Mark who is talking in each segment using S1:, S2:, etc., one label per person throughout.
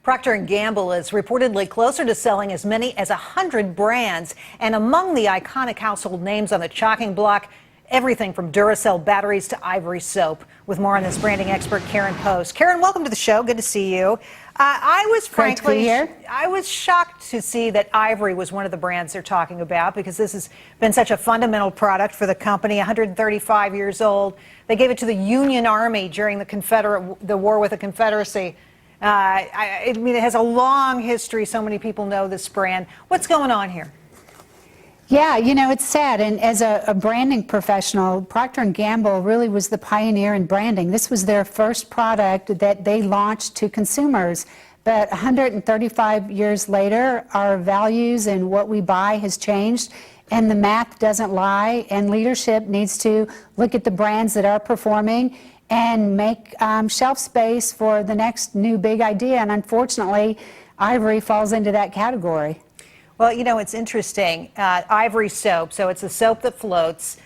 S1: Procter & Gamble is reportedly closer to selling as many as 100 brands. And among the iconic household names on the chopping block, everything from Duracell batteries to Ivory soap. With more on this, branding expert Karen Post. Karen, welcome to the show. Good to see you. I was shocked to see that Ivory was one of the brands they're talking about, because this has been such a fundamental product for the company. 135 years old. They gave it to the Union Army during the war with the Confederacy. I mean, it has a long history. So many people know this brand. What's going on here?
S2: Yeah, you know, it's sad. And as a branding professional, Procter & Gamble really was the pioneer in branding. This was their first product that they launched to consumers. But 135 years later, our values and what we buy has changed, and the math doesn't lie. And leadership needs to look at the brands that are performing and make shelf space for the next new big idea. And unfortunately, Ivory falls into that category.
S1: Well, you know, it's interesting. Ivory soap, so it's a soap that floats.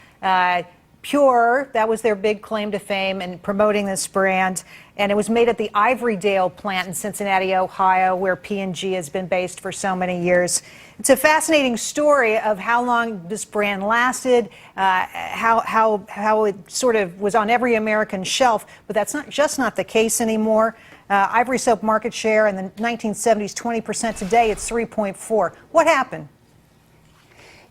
S1: Pure, that was their big claim to fame in promoting this brand. And it was made at the Ivorydale plant in Cincinnati, Ohio, where P&G has been based for so many years. It's a fascinating story of how long this brand lasted, how it sort of was on every American shelf, but that's not the case anymore. Ivory soap market share in the 1970s, 20%. Today, it's 3.4. What happened?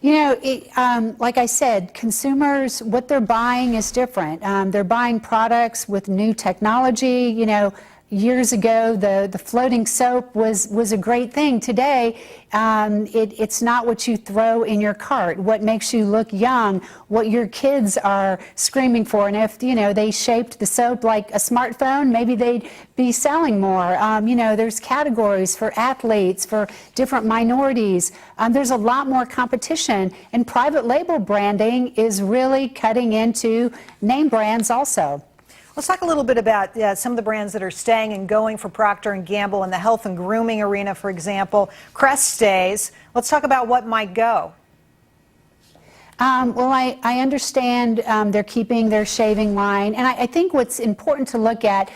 S2: You know, like I said, consumers, what they're buying is different. They're buying products with new technology. You know, years ago, the floating soap was a great thing. Today, it's not what you throw in your cart, what makes you look young, what your kids are screaming for. And if, you know, they shaped the soap like a smartphone, maybe they'd be selling more. You know, there's categories for athletes, for different minorities. There's a lot more competition, and private label branding is really cutting into name brands also.
S1: Let's talk a little bit about some of the brands that are staying and going for Procter & Gamble in the health and grooming arena, for example. Crest stays. Let's talk about what might go.
S2: Well, I understand they're keeping their shaving line, and I think what's important to look at,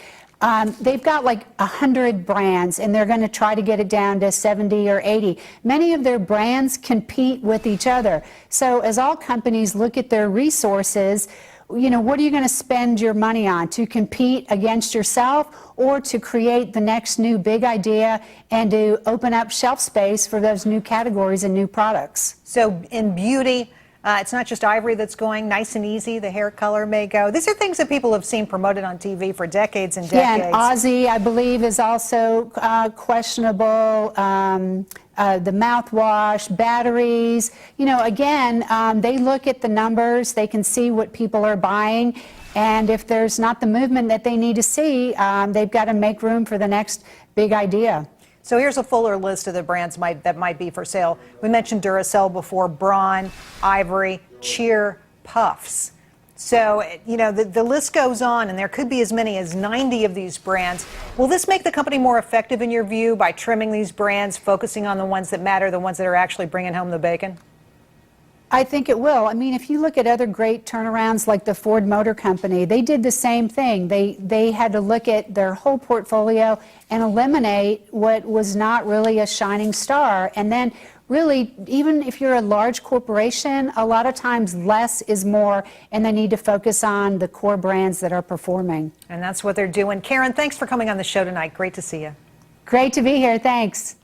S2: they've got like 100 brands, and they're going to try to get it down to 70 or 80. Many of their brands compete with each other. So as all companies look at their resources, you know, what are you going to spend your money on? To compete against yourself, or to create the next new big idea and to open up shelf space for those new categories and new products?
S1: So in beauty, it's not just Ivory that's going. Nice and Easy, the hair color, may go. These are things that people have seen promoted on TV for decades and decades.
S2: Yeah, and Aussie, I believe, is also questionable. The mouthwash, batteries. You know, again, they look at the numbers. They can see what people are buying. And if there's not the movement that they need to see, they've got to make room for the next big idea.
S1: So here's a fuller list of the brands that might be for sale. We mentioned Duracell before, Braun, Ivory, Cheer, Puffs. So, you know, the list goes on, and there could be as many as 90 of these brands. Will this make the company more effective in your view by trimming these brands, focusing on the ones that matter, the ones that are actually bringing home the bacon?
S2: I think it will. I mean, if you look at other great turnarounds like the Ford Motor Company, they did the same thing. They had to look at their whole portfolio and eliminate what was not really a shining star. And then really, even if you're a large corporation, a lot of times less is more, and they need to focus on the core brands that are performing.
S1: And that's what they're doing. Karen, thanks for coming on the show tonight. Great to see you.
S2: Great to be here. Thanks.